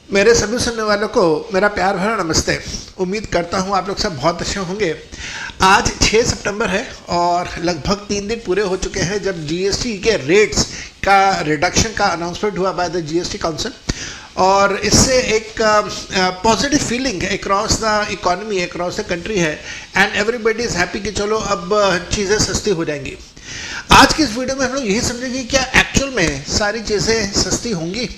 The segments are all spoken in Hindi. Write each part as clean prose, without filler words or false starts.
मेरे सभी सुनने वालों को मेरा प्यार भरा नमस्ते। उम्मीद करता हूँ आप लोग सब बहुत अच्छे होंगे। आज 6 सितंबर है और लगभग 3 दिन पूरे हो चुके हैं जब जीएसटी के रेट्स का रिडक्शन का अनाउंसमेंट हुआ बाय द जीएसटी काउंसिल, और इससे एक positive feeling across the economy, across the country है, एंड एवरीबडी इज़ हैप्पी कि चलो अब चीज़ें सस्ती हो जाएंगी। आज की इस वीडियो में हम लोग यही समझेंगे क्या एक्चुअल में सारी चीज़ें सस्ती होंगी,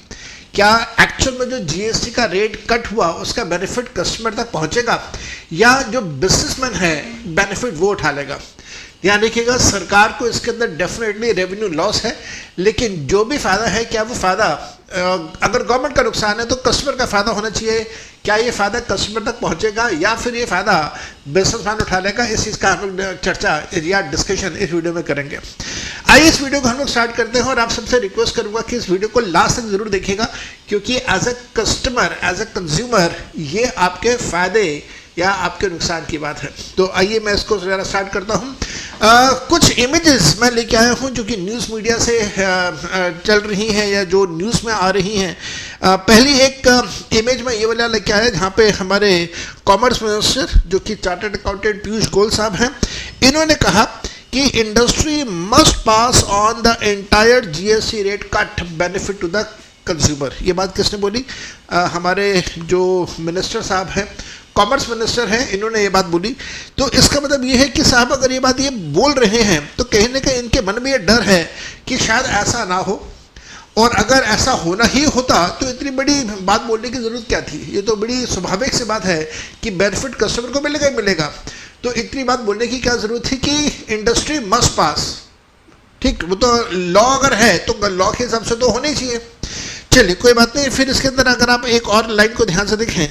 क्या एक्चुअल में जो जीएसटी का रेट कट हुआ उसका बेनिफिट कस्टमर तक पहुंचेगा, या जो बिजनेसमैन है बेनिफिट वो उठा लेगा। ध्यान रखिएगा, सरकार को इसके अंदर डेफिनेटली रेवेन्यू लॉस है, लेकिन जो भी फ़ायदा है क्या वो फ़ायदा अगर गवर्नमेंट का नुकसान है तो कस्टमर का फ़ायदा होना चाहिए। क्या ये फ़ायदा कस्टमर तक पहुंचेगा या फिर ये फ़ायदा बिजनेसमैन उठा लेगा, इस चीज़ का हम लोग चर्चा या डिस्कशन इस वीडियो में करेंगे। आइए इस वीडियो को हम लोग स्टार्ट करते हैं और आप सबसे रिक्वेस्ट करूंगा कि इस वीडियो को लास्ट तक जरूर देखिएगा, क्योंकि as a customer, as a consumer ये आपके फ़ायदे या आपके नुकसान की बात है। तो आइए मैं इसको ज़रा स्टार्ट करता हूँ। कुछ इमेजेस मैं लेके आया हूँ जो कि न्यूज़ मीडिया से चल रही हैं या जो न्यूज़ में आ रही हैं। पहली एक इमेज में ये वाला लेके आया जहाँ पे हमारे कॉमर्स मिनिस्टर जो कि चार्टर्ड अकाउंटेंट पीयूष गोयल साहब हैं, इन्होंने कहा कि industry must pass on the entire GST rate cut benefit to the consumer. ये बात किसने बोली? हमारे जो मिनिस्टर साहब हैं, कॉमर्स मिनिस्टर हैं, इन्होंने ये बात बोली। तो इसका मतलब ये है कि साहब अगर ये बात ये बोल रहे हैं तो कहीं ना कहीं इनके मन में ये डर है कि शायद ऐसा ना हो, और अगर ऐसा होना ही होता तो इतनी बड़ी बात बोलने की ज़रूरत क्या थी। ये तो बड़ी स्वाभाविक सी बात है कि बेनिफिट कस्टमर को मिलेगा ही मिलेगा, तो इतनी बात बोलने की क्या ज़रूरत थी कि इंडस्ट्री मस्ट पास। ठीक, वो तो लॉ अगर है तो लॉ के हिसाब से तो होना ही चाहिए। चलिए कोई बात नहीं। फिर इसके अंदर अगर आप एक और लाइन को ध्यान से देखें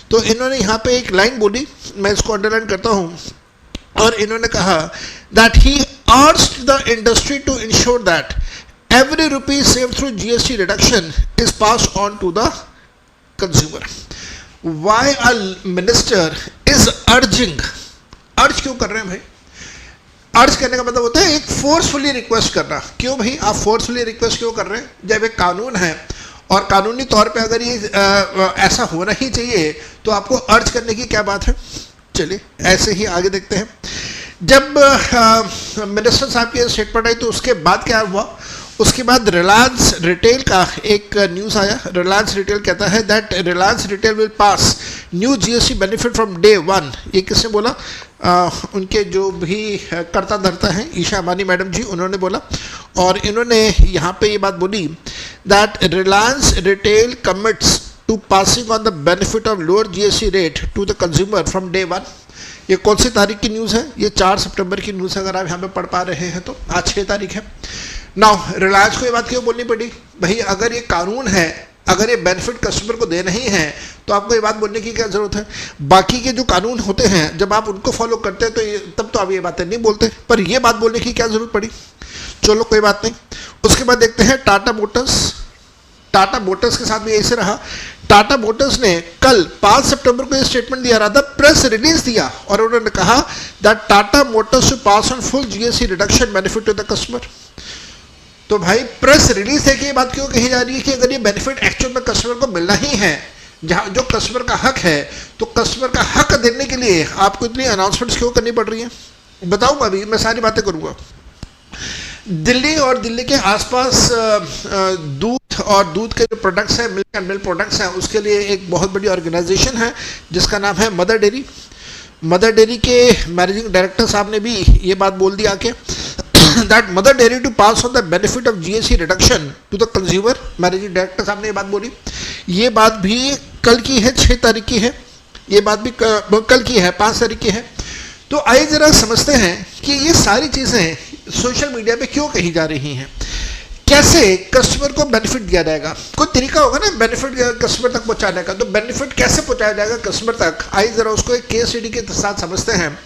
तो इन्होंने यहाँ पे एक लाइन बोली, मैं इसको अंडरलाइन करता हूँ, और इन्होंने कहा that he urged the industry to ensure that every rupee saved through GST reduction is passed on to the consumer. Why a minister is urging? अर्ज क्यों कर रहे हैं भाई? अर्ज करने का मतलब होता है एक फोर्सफुली रिक्वेस्ट करना। क्यों भाई आप फोर्सफुली रिक्वेस्ट क्यों कर रहे हैं? जब एक कानून है और कानूनी तौर पे अगर ये ऐसा होना ही चाहिए तो आपको अर्ज करने की क्या बात है? चलिए ऐसे ही आगे देखते हैं। जब मिनिस्टर साहब की स्टेटमेंट आई तो उसके बाद क्या हुआ? उसके बाद रिलायंस रिटेल का एक न्यूज़ आया। रिलायंस रिटेल कहता है that Reliance retail will pass new GST benefit from day 1। ये किसने बोला? उनके जो भी कर्ता धर्ता हैं, ईशा अंबानी मैडम जी, उन्होंने बोला। और इन्होंने यहाँ पे ये बात बोली that Reliance Retail commits to passing on the benefit of lower GST rate to the consumer from day 1। ये कौन सी तारीख की न्यूज़ है? ये 4 सितंबर की न्यूज़ है, अगर आप यहाँ पे पढ़ पा रहे हैं तो। आज 6 तारीख है। नाउ रिलायंस को ये बात क्यों बोलनी पड़ी भाई? अगर ये कानून है, अगर ये बेनिफिट कस्टमर को देना ही है तो आपको ये बात बोलने की क्या ज़रूरत है? बाकी के जो कानून होते हैं जब आप उनको फॉलो करते हैं तो तब तो आप ये बातें नहीं बोलते, पर ये बात बोलने की क्या ज़रूरत पड़ी? चलो कोई बात नहीं। उसके बाद देखते हैं टाटा मोटर्स। टाटा मोटर्स के साथ भी ऐसे रहा। टाटा मोटर्स ने कल 5 सितंबर को ये स्टेटमेंट दिया रहा था, प्रेस रिलीज दिया, और उन्होंने कहा that Tata Motors to pass on full GST reduction benefit to the customer. तो भाई प्रेस रिलीज है कि ये बात क्यों कही जा रही है कि अगर ये बेनिफिट एक्चुअल में कस्टमर को मिलना ही है, जहाँ जो कस्टमर का हक है, तो कस्टमर का हक देने के लिए आपको इतनी अनाउंसमेंट्स क्यों करनी पड़ रही है? बताऊंगा अभी, मैं सारी बातें करूंगा। दिल्ली और दिल्ली के आसपास दूध और दूध के जो प्रोडक्ट्स हैं, मिल्क एंड मिल्क प्रोडक्ट्स हैं, उसके लिए एक बहुत बड़ी ऑर्गेनाइजेशन है जिसका नाम है मदर डेयरी। मदर डेयरी के मैनेजिंग डायरेक्टर साहब ने भी ये बात बोल दी आके that Mother Dairy to pass on the benefit of GST reduction to the consumer. Managing director साहब ने ये बात बोली। ये बात भी कल की है, 6 तारीख की है। ये बात भी कल की है, 5 तारीख की है। तो आइए ज़रा समझते हैं कि ये सारी चीज़ें सोशल मीडिया पे क्यों कही जा रही हैं, कैसे कस्टमर को बेनिफिट दिया जाएगा। कोई तरीका होगा ना बेनिफिट कस्टमर तक पहुंचाने का, तो बेनिफिट कैसे पहुंचाया जाएगा कस्टमर तक? आइए ज़रा उसको एक केस स्टडी के साथ समझते हैं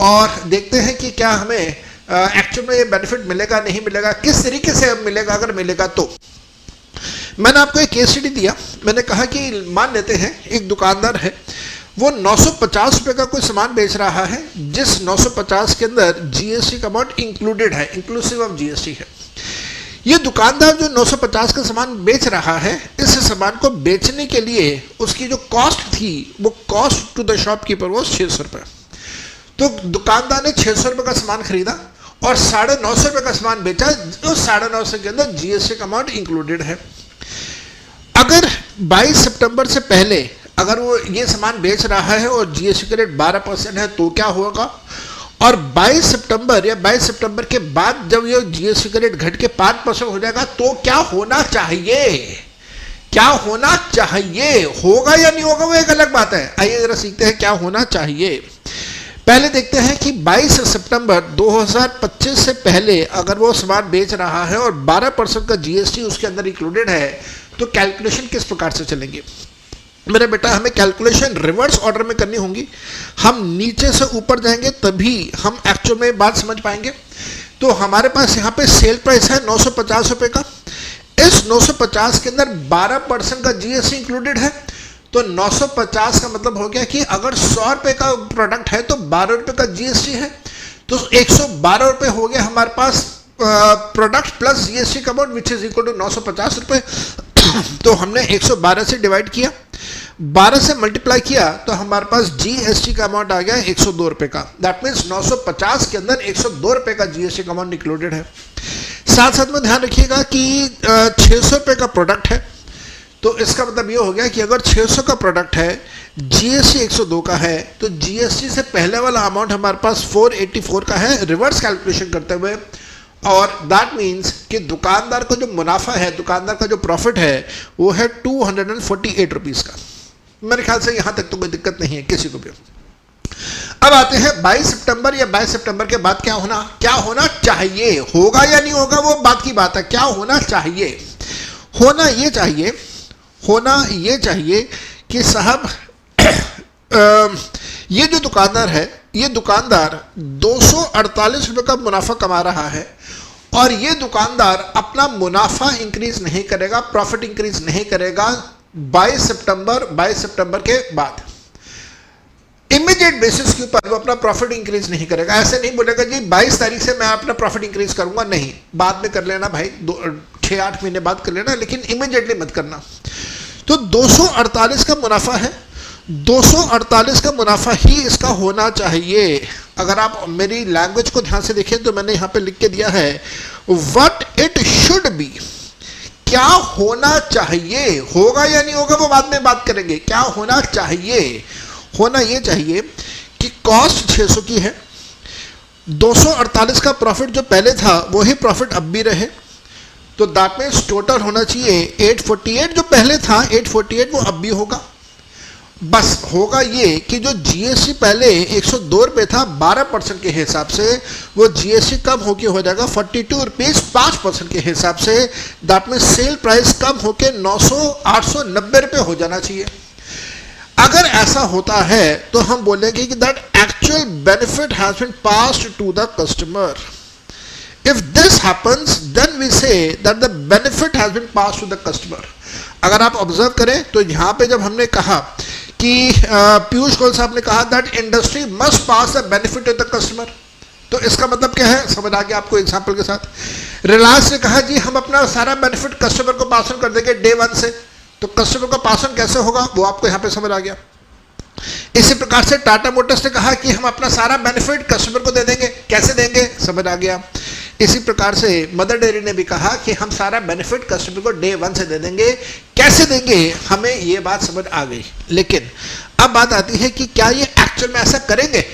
और देखते हैं कि क्या हमें एक्चुअल में ये बेनिफिट मिलेगा, नहीं मिलेगा, किस तरीके से मिलेगा, अगर मिलेगा तो। मैंने आपको एक केस स्टडी दिया। मैंने कहा कि मान लेते हैं एक दुकानदार है, वो 950 रुपये का कोई सामान बेच रहा है, जिस 950 के अंदर जीएसटी का अमाउंट इंक्लूडेड है, इंक्लूसिव ऑफ जीएसटी है। ये दुकानदार जो 950 का सामान बेच रहा है, इस सामान को बेचने के लिए उसकी जो कॉस्ट थी वो कॉस्ट टू द शॉपकीपर वो 600 रुपये। तो दुकानदार ने 600 रुपये का सामान खरीदा और 950 रुपये का सामान बेचा, जो 950 के अंदर जीएसटी का अमाउंट इंक्लूडेड है। अगर 22 सितंबर से पहले अगर वो ये सामान बेच रहा है और जीएसटी का रेट 12% है तो क्या होगा, और 22 सितंबर या 22 सितंबर के बाद जब ये जीएसटी का रेट घट के 5% हो जाएगा तो क्या होना चाहिए, क्या होना चाहिए, होगा या नहीं होगा वो एक अलग बात है। आइए जरा सीखते हैं क्या होना चाहिए। पहले देखते हैं कि 22 सितंबर 2025 से पहले अगर वो सामान बेच रहा है और 12% का जीएसटी उसके अंदर इंक्लूडेड है तो कैलकुलेशन किस प्रकार से चलेंगे। मेरे बेटा हमें कैलकुलेशन रिवर्स ऑर्डर में करनी होगी, हम नीचे से ऊपर जाएंगे तभी हम एक्चुअल में बात समझ पाएंगे। तो हमारे पास यहाँ पे सेल प्राइस है 950 रुपये का, इस 950 के अंदर 12% का जीएसटी इंक्लूडेड है, तो 950 का मतलब हो गया कि अगर 100 रुपये का प्रोडक्ट है तो 12 रुपये का जीएसटी है, तो 112 रुपये हो गया हमारे पास प्रोडक्ट प्लस जीएसटी का amount which is equal to 950 रुपये। तो हमने 112 से डिवाइड किया, 12 से मल्टीप्लाई किया तो हमारे पास जीएसटी का अमाउंट आ गया 102 रुपये का। दैट मीन्स 950 के अंदर 102 रुपये का जीएसटी का अमाउंट इंक्लूडेड है। साथ साथ में ध्यान रखिएगा कि 600 रुपये का प्रोडक्ट है, तो इसका मतलब ये हो गया कि अगर 600 का प्रोडक्ट है, जीएसटी 102 का है, तो जीएसटी से पहले वाला अमाउंट हमारे पास 484 का है रिवर्स कैलकुलेशन करते हुए। और दैट मीन्स कि दुकानदार का जो मुनाफा है, दुकानदार का जो प्रॉफिट है वो है 248 रुपीज़ का। मेरे ख्याल से यहाँ तक तो कोई दिक्कत नहीं है किसी को भी। अब आते हैं 22 सितंबर या 22 सितंबर के बाद क्या होना चाहिए, होगा या नहीं होगा वो बात की बात है। क्या होना चाहिए, होना ये चाहिए कि साहब ये जो दुकानदार है, ये दुकानदार 248 रुपये का मुनाफा कमा रहा है और ये दुकानदार अपना मुनाफा इंक्रीज नहीं करेगा, प्रॉफिट इंक्रीज नहीं करेगा 22 सितंबर के बाद। इमीडिएट बेसिस के ऊपर वो अपना प्रॉफिट इंक्रीज नहीं करेगा। ऐसे नहीं बोलेगा जी 22 तारीख से मैं अपना प्रॉफिट इंक्रीज करूंगा, नहीं, बाद में कर लेना भाई, 6-8 महीने बाद कर लेना, लेकिन इमीडिएटली मत करना। तो 248 का मुनाफा है, 248 का मुनाफा ही इसका होना चाहिए। अगर आप मेरी लैंग्वेज को ध्यान से देखें तो मैंने यहाँ पे लिख के दिया है व्हाट इट शुड बी, क्या होना चाहिए, होगा या नहीं होगा वो बाद में बात करेंगे। क्या होना चाहिए, होना ये चाहिए कि कॉस्ट 600 की है, 248 का प्रॉफिट जो पहले था वही प्रॉफिट अब भी रहे, तो दैट मीन्स टोटल होना चाहिए 848, जो पहले था 848 वो अब भी होगा। बस होगा ये कि जो जीएसटी पहले 102 रुपये था 12% के हिसाब से, वो जीएसटी कम होके हो जाएगा 42 रुपीज़ 5% के हिसाब से। दैट मीन्स सेल प्राइस कम होके 890 रुपये हो जाना चाहिए। अगर ऐसा होता है तो हम बोलेंगे कि that actual benefit has been passed to the customer. If this happens, then we say that the benefit has been passed to the customer. अगर आप ऑब्जर्व करें तो यहाँ पे जब हमने कहा कि पीयूष गोयल साहब ने कहा that industry must pass the benefit to the customer, तो इसका मतलब क्या है, समझ आ गया आपको एग्जांपल के साथ। रिलायंस ने कहा जी हम अपना सारा बेनिफिट कस्टमर को पास ऑन कर देंगे डे 1 से, तो कस्टमर को पास ऑन कैसे होगा वो आपको यहाँ पे समझ आ गया। इसी प्रकार से टाटा मोटर्स ने कहा कि हम अपना सारा बेनिफिट कस्टमर को दे देंगे, कैसे देंगे, समझ आ गया। इसी प्रकार से मदर डेयरी ने भी कहा कि हम सारा बेनिफिट कस्टमर को डे 1 से दे देंगे, कैसे देंगे, हमें ये बात समझ आ गई। लेकिन अब बात आती है कि क्या ये एक्चुअल में ऐसा करेंगे।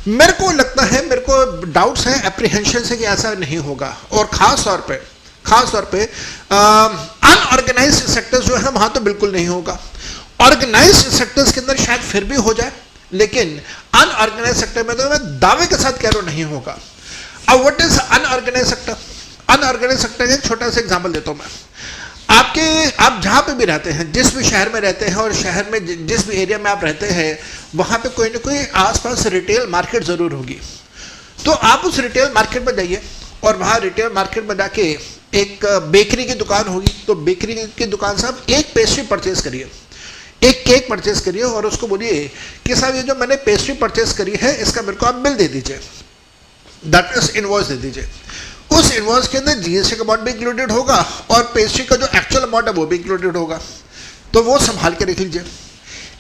मेरे को लगता है, मेरे को डाउट्स हैं, एप्रीहेंशन है कि ऐसा नहीं होगा। और खास तौर पे अनऑर्गेनाइज्ड सेक्टर्स जो है वहां तो बिल्कुल नहीं होगा। ऑर्गेनाइज्ड सेक्टर्स के अंदर शायद फिर भी हो जाए, लेकिन अनऑर्गेनाइज्ड सेक्टर में तो मैं दावे के साथ कह रहा हूं नहीं होगा। अब what is unorganised sector, unorganised sector का एक छोटा सा एग्जांपल देता हूं मैं। आप जहां पे भी रहते हैं, जिस भी शहर में रहते हैं और शहर में जिस भी एरिया में आप रहते हैं, वहां पे कोई ना कोई आसपास रिटेल मार्केट जरूर होगी। तो आप उस रिटेल मार्केट में जाइए और वहां रिटेल मार्केट में जाके एक बेकरी की दुकान होगी, तो बेकरी की दुकान से आप एक पेस्ट्री परचेज करिए, एक केक परचेज करिए और उसको बोलिए कि साहब ये जो मैंने पेस्ट्री परचेज करी है इसका मेरे को आप बिल दे दीजिए, दैट इज इनवॉइस दे दीजिए। उस इनवॉइस के अंदर जीएसटी का अमाउंट भी इंक्लूडेड होगा और पेस्ट्री का जो एक्चुअल अमाउंट है वो भी इंक्लूडेड होगा, तो वो संभाल के रख लीजिए।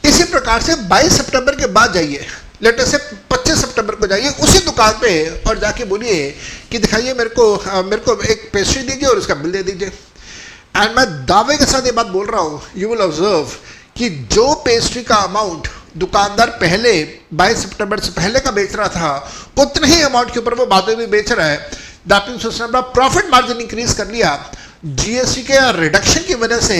इसी प्रकार से 22 सितंबर के बाद जाइए, लेटर से 25 सितंबर को जाइए उसी दुकान पे और जाके बोलिए कि दिखाइए मेरे को एक पेस्ट्री दीजिए और उसका बिल दे दीजिए। एंड मैं दावे के साथ ये बात बोल रहा हूँ, यू विल ऑब्जर्व कि जो पेस्ट्री का अमाउंट दुकानदार पहले 22 सितंबर से पहले का बेच रहा था, उतने ही अमाउंट के ऊपर वो बाद में भी बेच रहा है। दैट मीन्स उसने अपना प्रॉफिट मार्जिन इंक्रीज कर लिया। जीएसटी के रिडक्शन की वजह से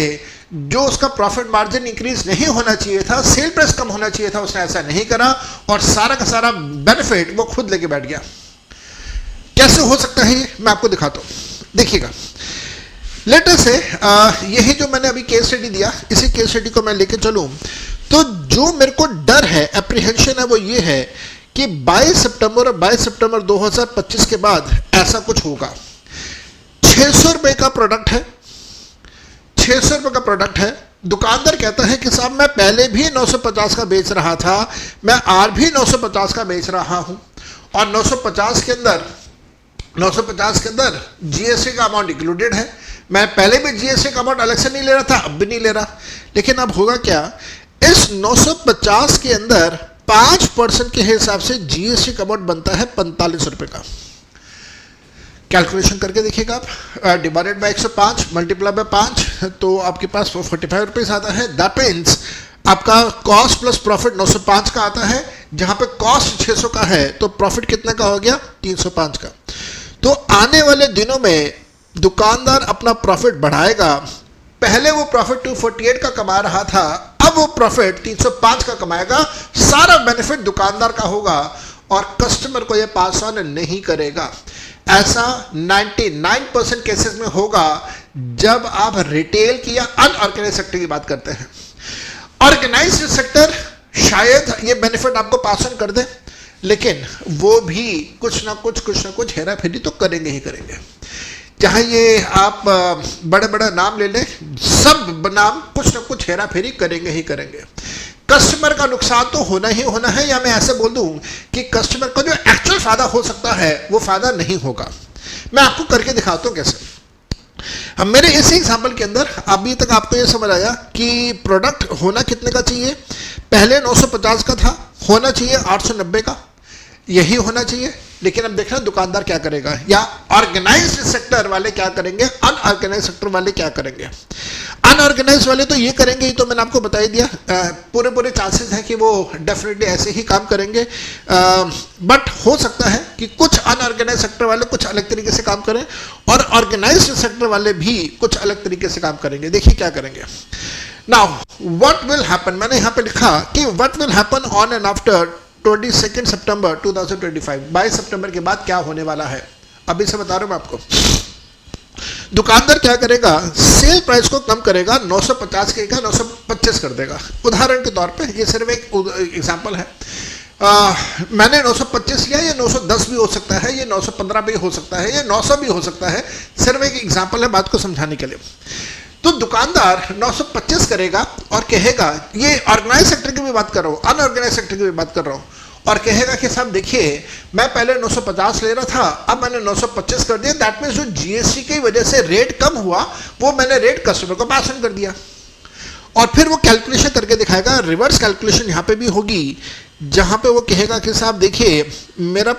जो उसका प्रॉफिट मार्जिन इंक्रीज नहीं होना चाहिए था, सेल प्राइस कम होना चाहिए था, उसने ऐसा नहीं करा और सारा का सारा बेनिफिट वो खुद लेके बैठ गया। कैसे हो सकता है ये मैं आपको दिखाता हूँ, देखिएगा। लेटर से यही जो मैंने अभी केस स्टडी दिया, इसी केस स्टडी को मैं लेके चलूँ तो जो मेरे को डर है, एप्रीहेंशन है, वो ये है कि 22 सितंबर और 22 सितंबर 2025 के बाद ऐसा कुछ होगा। 600 रुपए का प्रोडक्ट है, 600 रुपए का प्रोडक्ट है। दुकानदार कहता है कि साहब मैं पहले भी 950 का बेच रहा था, मैं आज भी 950 का बेच रहा हूं और 950 के अंदर जीएसटी का अमाउंट इंक्लूडेड है। मैं पहले भी जीएसटी का अमाउंट अलग से नहीं ले रहा था, अब भी नहीं ले रहा। लेकिन अब होगा क्या, इस 950 के अंदर 5% के हिसाब से जीएसटी का अमाउंट बनता है 45 रुपए का। कैलकुलेशन करके देखिएगा आप, डिवाइडेड बाय 105 मल्टीप्लाई बाय 5 तो आपके पास 45 रुपीज आता है। दैट मीन्स आपका कॉस्ट प्लस प्रॉफिट 905 का आता है, जहां पे कॉस्ट 600 का है तो प्रॉफिट कितने का हो गया, 305 का। तो आने वाले दिनों में दुकानदार अपना प्रॉफिट बढ़ाएगा। पहले वो प्रॉफिट 248 का कमा रहा था, अब वो प्रॉफिट 305 का कमाएगा। सारा बेनिफिट दुकानदार का होगा और कस्टमर को ये पास ऑन नहीं करेगा। ऐसा 99% केसेस में होगा जब आप रिटेल की या अनऑर्गेनाइज सेक्टर की बात करते हैं। ऑर्गेनाइज्ड सेक्टर शायद ये बेनिफिट आपको पास ऑन कर दे, लेकिन वो भी कुछ ना कुछ हेरा फेरी तो करेंगे ही करेंगे। चाहे ये आप बड़े बड़े नाम ले लें, सब नाम कुछ ना कुछ हेरा फेरी करेंगे ही करेंगे। कस्टमर का नुकसान तो होना ही होना है, या मैं ऐसे बोल दूं कि कस्टमर का जो एक्चुअल फायदा हो सकता है वो फायदा नहीं होगा। मैं आपको करके दिखाता हूं कैसे। अब मेरे इसी एग्जाम्पल के अंदर अभी तक आपको ये समझ आया कि प्रोडक्ट होना कितने का चाहिए। पहले 950 का था, होना चाहिए 890 का, यही होना चाहिए। लेकिन अब देखना दुकानदार क्या करेगा, या ऑर्गेनाइज्ड सेक्टर वाले क्या करेंगे, अनऑर्गेनाइज्ड सेक्टर वाले क्या करेंगे। अनऑर्गेनाइज्ड वाले तो ये करेंगे ही, तो मैंने आपको बता ही दिया। पूरे चांसेस हैं कि वो डेफिनेटली ऐसे ही काम करेंगे। बट हो सकता है कि कुछ अनऑर्गेनाइज्ड सेक्टर वाले कुछ अलग तरीके से काम करें और ऑर्गेनाइज्ड सेक्टर वाले भी कुछ अलग तरीके से काम करेंगे। देखिए क्या करेंगे। नाउ व्हाट विल हैपन, मैंने यहाँ पे लिखा कि what will happen on and after 22 सितंबर 2025, 22 सितंबर के बाद क्या होने वाला है, अभी से बता रहा हूं मैं आपको। दुकानदार क्या करेगा, सेल प्राइस को कम करेगा, 950 के का 925 कर देगा। उदाहरण के तौर पे ये सिर्फ एक एग्जांपल है। मैंने 925 लिया, ये 910 भी हो सकता है, ये 915 भी हो सकता है, ये 900 भी हो सकता है। सिर्फ एक एग्जांपल है बात को समझाने के लिए। तो दुकानदार 925 करेगा और कहेगा, ये ऑर्गेनाइज सेक्टर की भी बात कर रहा हूँ, अनऑर्गेनाइज सेक्टर की भी बात कर रहा हूँ, और कहेगा कि साहब देखिए मैं पहले 950 ले रहा था, अब मैंने 925 कर दिया। दैट मीन्स जो जीएसटी की वजह से रेट कम हुआ वो मैंने रेट कस्टमर को पास ऑन कर दिया। और फिर वो कैलकुलेशन करके दिखाएगा, रिवर्स कैलकुलेशन यहाँ पे भी होगी, जहाँ पे वो कहेगा कि साहब देखिए मेरा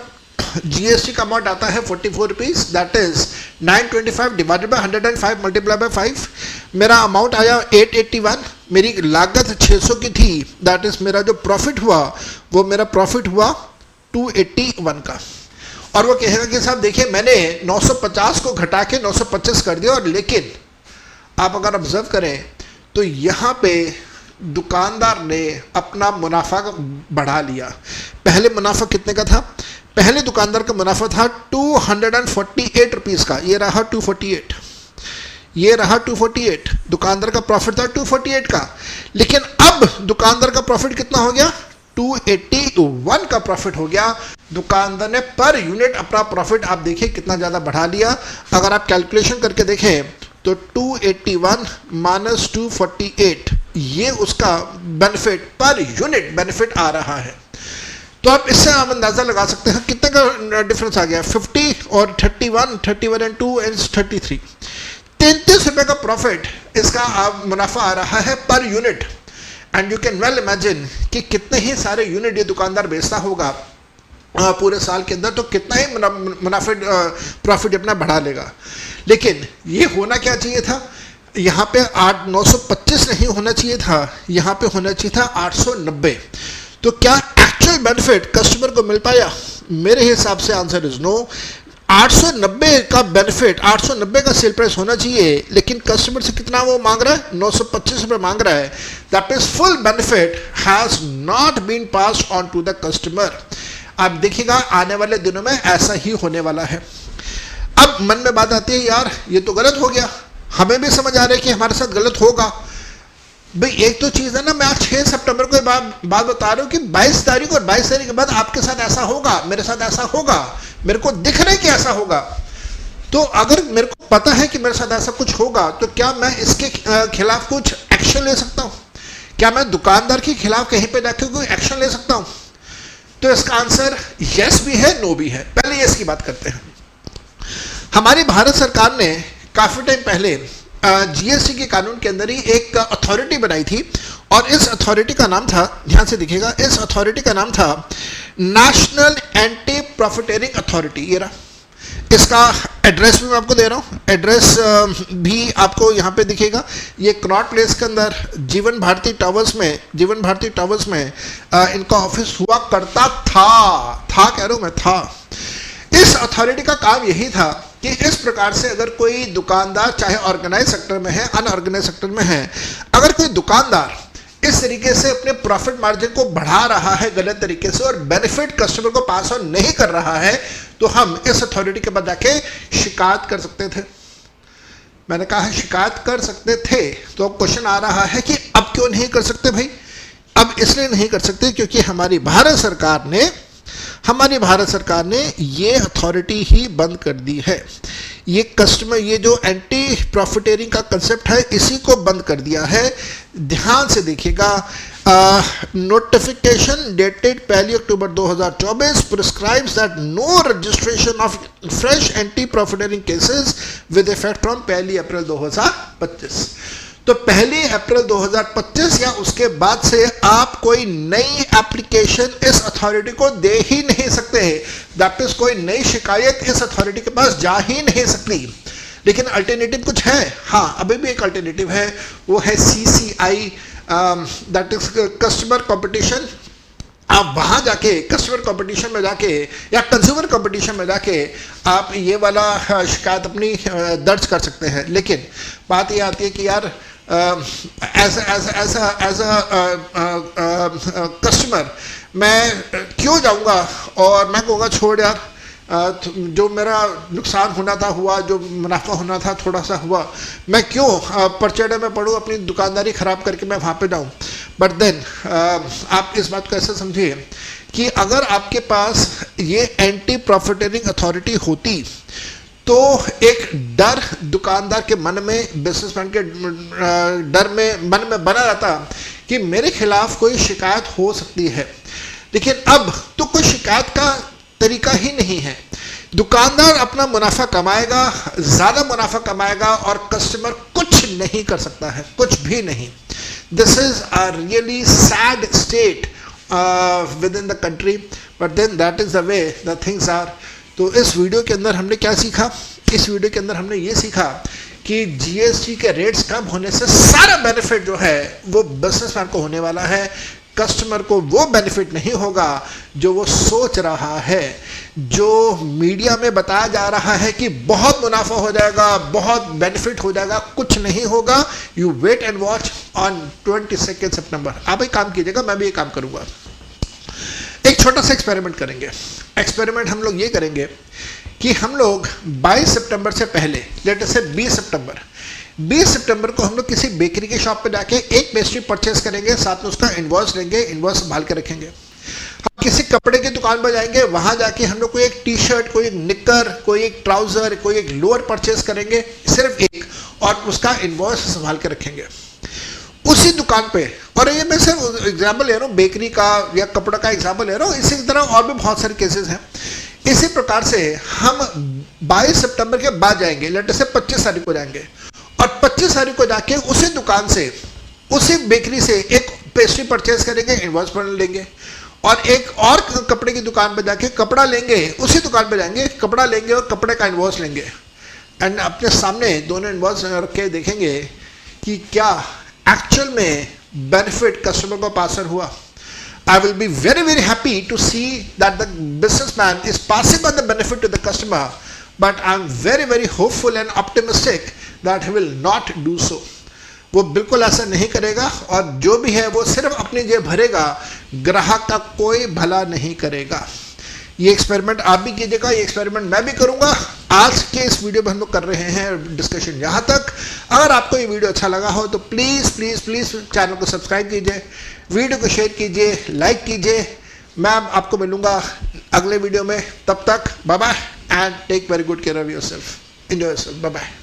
जीएसटी का अमाउंट आता है 44 rupees, that is 925 divided by 105 multiply by 5। मेरा अमाउंट आया 881, मेरी लागत 600 की थी, दैट इज मेरा जो प्रॉफिट हुआ वो मेरा प्रॉफिट हुआ 281 का। और वो कहेगा कि साहब देखिए मैंने 950 को घटा के 925 कर दिया। और लेकिन आप अगर ऑब्जर्व करें तो यहाँ पे दुकानदार ने अपना मुनाफा बढ़ा लिया। पहले मुनाफा कितने का था, पहले दुकानदार का मुनाफा था 248 रुपीज़ का, ये रहा 248, ये रहा 248। दुकानदार का प्रॉफिट था 248 का। लेकिन अब दुकानदार का प्रॉफिट कितना हो गया, 281 का प्रॉफिट हो गया। दुकानदार ने पर यूनिट अपना प्रॉफिट आप देखिए कितना ज़्यादा बढ़ा लिया। अगर आप कैलकुलेशन करके देखें तो 281 माइनस 248, ये उसका बेनिफिट पर यूनिट बेनिफिट आ रहा है। तो आप इससे आप अंदाज़ा लगा सकते हैं कितने का डिफरेंस आ गया, 50 और 31 एंड 2 एंड 33, 33 रुपये का प्रॉफिट इसका आप मुनाफा आ रहा है per unit. And you can well imagine कि कितने ही सारे यूनिट ये दुकानदार बेचता होगा पूरे साल के अंदर, तो कितना ही मुनाफे प्रॉफिट अपना बढ़ा लेगा। लेकिन ये होना क्या चाहिए था, यहाँ पे 925 नहीं होना चाहिए था, यहाँ पे होना चाहिए था 890। तो क्या एक्चुअल बेनिफिट कस्टमर को मिल पाया? मेरे हिसाब से आंसर इज नो। 890 का बेनिफिट, 890 का सेल प्राइस होना चाहिए, लेकिन कस्टमर से कितना वो मांग रहा है, 925 रुपये मांग रहा है। That is full benefit has not been passed on to the customer. आप देखिएगा आने वाले दिनों में ऐसा ही होने वाला है। अब मन में बात आती है, यार ये तो गलत हो गया, हमें भी समझ आ रहा है कि हमारे साथ गलत होगा। भाई एक तो चीज़ है ना, मैं आज 6 सितंबर को बात बता रहा हूँ कि 22 तारीख और 22 तारीख के बाद आपके साथ ऐसा होगा, मेरे साथ ऐसा होगा, मेरे को दिख रहा है कि ऐसा होगा। तो अगर मेरे को पता है कि मेरे साथ ऐसा कुछ होगा, तो क्या मैं इसके खिलाफ कुछ एक्शन ले सकता हूँ? क्या मैं दुकानदार के खिलाफ कहीं पे जाकर कोई एक्शन ले सकता हूँ? तो इसका आंसर यस भी है, नो भी है। पहले यस की बात करते हैं। हमारी भारत सरकार ने काफ़ी टाइम पहले जीएसटी के कानून के अंदर ही एक अथॉरिटी बनाई थी, और इस अथॉरिटी का नाम था, ध्यान से देखिएगा, इस अथॉरिटी का नाम था नेशनल एंटी प्रॉफिटेरिंग अथॉरिटी। ये रहा, इसका एड्रेस भी मैं आपको दे रहा हूँ, एड्रेस भी आपको यहाँ पे दिखेगा। ये कनॉट प्लेस के अंदर जीवन भारती टावर्स में इनका ऑफिस हुआ करता था कह रहा हूँ मैं, था। इस अथॉरिटी का काम यही था कि इस प्रकार से अगर कोई दुकानदार, चाहे ऑर्गेनाइज सेक्टर में है, अनऑर्गेनाइज सेक्टर में है, अगर कोई दुकानदार इस तरीके से अपने प्रॉफिट मार्जिन को बढ़ा रहा है गलत तरीके से और बेनिफिट कस्टमर को पास ऑन नहीं कर रहा है, तो हम इस अथॉरिटी के पास जाके शिकायत कर सकते थे। मैंने कहा है शिकायत कर सकते थे। तो अब क्वेश्चन आ रहा है कि अब क्यों नहीं कर सकते भाई? अब इसलिए नहीं कर सकते क्योंकि हमारी भारत सरकार ने ये अथॉरिटी ही बंद कर दी है। ये जो एंटी प्रॉफिटेरिंग का कंसेप्ट है, इसी को बंद कर दिया है। ध्यान से देखिएगा, notification dated 1 October 2024 prescribes that no registration of fresh anti profiteering cases with effect from 1 April 2025। तो 1 अप्रैल 2025 या उसके बाद से आप कोई नई एप्लीकेशन इस अथॉरिटी को दे ही नहीं सकते हैं। दैट इज कोई नई शिकायत इस अथॉरिटी के पास जा ही नहीं सकती। लेकिन अल्टरनेटिव कुछ है, हाँ अभी भी एक अल्टरनेटिव है, वो है CCI, that is customer competition. आप वहाँ जाके कस्टमर कंपटीशन में जाके या कंज्यूमर कंपटीशन में जाके आप ये वाला शिकायत अपनी दर्ज कर सकते हैं। लेकिन बात ये आती है कि यार एज कस्टमर मैं क्यों जाऊँगा और मैं कहूँगा छोड़ यार, जो मेरा नुकसान होना था हुआ, जो मुनाफा होना था थोड़ा सा हुआ, मैं क्यों परचेड़े में पड़ूँ, अपनी दुकानदारी ख़राब करके मैं वहाँ पे जाऊँ। बट देन आप इस बात को ऐसे समझिए कि अगर आपके पास ये एंटी प्रॉफिटेरिंग अथॉरिटी होती तो एक डर दुकानदार के मन में, बिजनेसमैन के मन में बना रहता कि मेरे खिलाफ कोई शिकायत हो सकती है। लेकिन अब तो कोई शिकायत का तरीका ही नहीं है। दुकानदार अपना मुनाफा कमाएगा, ज़्यादा मुनाफा कमाएगा और कस्टमर कुछ नहीं कर सकता है, कुछ भी नहीं। This is a really sad state with in the country, but then that is the way the things are. तो इस वीडियो के अंदर हमने क्या सीखा? इस वीडियो के अंदर हमने ये सीखा कि जीएसटी के रेट्स कम होने से सारा बेनिफिट जो है वो बिजनेसमैन को होने वाला है, कस्टमर को वो बेनिफिट नहीं होगा जो वो सोच रहा है। जो मीडिया में बताया जा रहा है कि बहुत मुनाफा हो जाएगा, बहुत बेनिफिट हो जाएगा, कुछ नहीं होगा। You wait and watch on 22 सितंबर। आप एक काम कीजिएगा, मैं भी एक काम करूँगा, एक छोटा सा एक्सपेरिमेंट करेंगे। एक्सपेरिमेंट हम लोग ये करेंगे कि हम लोग 22 सितंबर से पहले, लेट अस से 20 सितंबर को हम लोग किसी बेकरी के शॉप पे जाके एक पेस्ट्री परचेस करेंगे, साथ में उसका इनवॉइस लेंगे, इनवॉइस संभाल के रखेंगे। हम किसी कपड़े की दुकान पर जाएंगे, वहां जाके हम लोग कोई एक टी शर्ट, कोई एक निक्कर, कोई एक ट्राउजर, कोई एक लोअर परचेस करेंगे, सिर्फ एक, और उसका इनवॉइस संभाल के रखेंगे। उसी दुकान पे, और ये मैं सिर्फ एग्जाम्पल ले रहा हूँ बेकरी का या कपड़ा का एग्जाम्पल ले रहा हूँ, इसी तरह और भी बहुत सारे केसेस हैं। इसी प्रकार से हम 22 सितंबर के बाद जाएंगे, लेटर से 25 तारीख को जाएंगे, और 25 तारीख को जाके उसी दुकान से, उसी बेकरी से एक पेस्ट्री परचेज करेंगे, इनवॉइस पर लेंगे, और एक और कपड़े की दुकान पर जाके कपड़ा लेंगे, उसी दुकान पर जाएंगे, कपड़ा लेंगे और कपड़े का इनवॉइस लेंगे, एंड अपने सामने दोनों इनवॉइस रख के देखेंगे कि क्या एक्चुअल में बेनिफिट कस्टमर को पास हुआ। I will be very very happy to see that the businessman is passing on the benefit to the customer, but I am very very hopeful and optimistic that he will not do so. वो बिल्कुल ऐसा नहीं करेगा, और जो भी है वो सिर्फ अपनी जेब भरेगा, ग्राहक का कोई भला नहीं करेगा। ये एक्सपेरिमेंट आप भी कीजिएगा, ये एक्सपेरिमेंट मैं भी करूंगा। आज के इस वीडियो में हम लोग कर रहे हैं डिस्कशन यहाँ तक। अगर आपको ये वीडियो अच्छा लगा हो तो प्लीज़ प्लीज़ प्लीज़ चैनल को सब्सक्राइब कीजिए, वीडियो को शेयर कीजिए, लाइक कीजिए। मैं आपको मिलूंगा अगले वीडियो में, तब तक bye bye and take very good care of yourself, enjoy yourself, bye bye.